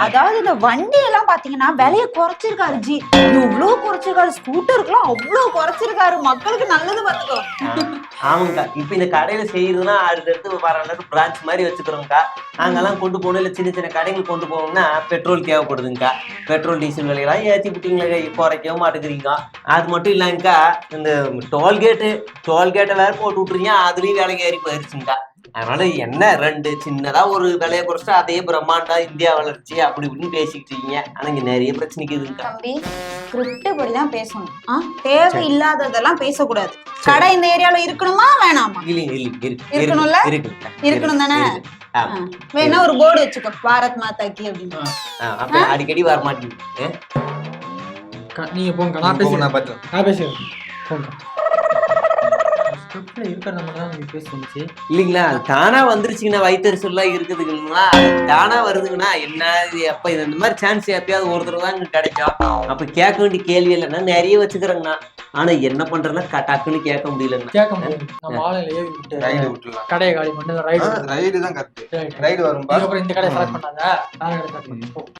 அதாவது இந்த வண்டி எல்லாம் பாத்தீங்கன்னா விலைய குறைச்சிருக்காரு ஜி. இவ்வளவு குறைச்சிருக்காரு. ஸ்கூட்டருக்குலாம் அவ்வளவு குறைச்சிருக்காரு. மக்களுக்கு நல்லது பாத்துக்கோ. ஆமாங்கக்கா. இப்ப இந்த கடையில செய்யறதுன்னா அடுத்தடுத்து வர பிரான்ச் மாதிரி வச்சுக்கிறோம்க்கா. நாங்கெல்லாம் கொண்டு போகணும் இல்ல சின்ன சின்ன கடைகள் கொண்டு போகணும்னா பெட்ரோல் தேவைப்படுதுங்கக்கா. பெட்ரோல் டீசல் விலையெல்லாம் ஏற்றி விட்டீங்களே, குறைக்கவும் மாட்டேங்கிறீங்க. அது மட்டும் இல்லைங்கக்கா, இந்த டோல்கேட்டை வேற போட்டு விட்டுறீங்க, அதுலயும் விலை ஏறி போயிருச்சுங்கக்கா. அதனால என்ன ரெண்டு சின்னதா ஒரு விலையை குறைச்சா அதே பிரம்மாண்டா இந்தியா வளர்ச்சி அப்படி இப்படின்னு பேசிக்கிட்டு இருக்கீங்க. ஆனா இங்க நிறைய பிரச்சனைக்கு இருக்குங்க. தம்பி, ஸ்கிரிப்ட் படிதான் பேசணும். தேவை இல்லாததெல்லாம் பேசக்கூடாது. கடை இந்த ஏரியால இருக்கணுமா வேணாமா? இருக்கணும்ல? இருக்கணும் தானே. வேணா ஒரு போர்டு வச்சுக்கோ, பாரத் மாதாக்கு அப்படின்னு. அடிக்கடி வர மாட்டேங்குது. நீங்க போங்க, நான் பேசுறேன். இல்லைங்களா, தானா வந்துருச்சுங்கண்ணா. வயிற்றுச்சலா இருக்குதுங்களா, தானா வருதுங்கண்ணா. என்ன எப்ப இந்த மாதிரி சான்ஸ் எப்பயாவது ஒருத்தர் தான் கிடைக்கும். அப்ப கேட்க வேண்டிய கேள்வி இல்லைன்னா நிறைய வச்சுக்கிறேங்கண்ணா. ஆனா என்ன பண்றேன்னா டக்குன்னு கேட்க முடியலங்கண்ணா. கேட்க முடியாது. நம்ம ஆலையிலேயே கடையை காலி பண்ணி ரைடு தான் கரெக்ட். ரைடு வரும். இந்த கடையை செலக்ட் பண்ணாத.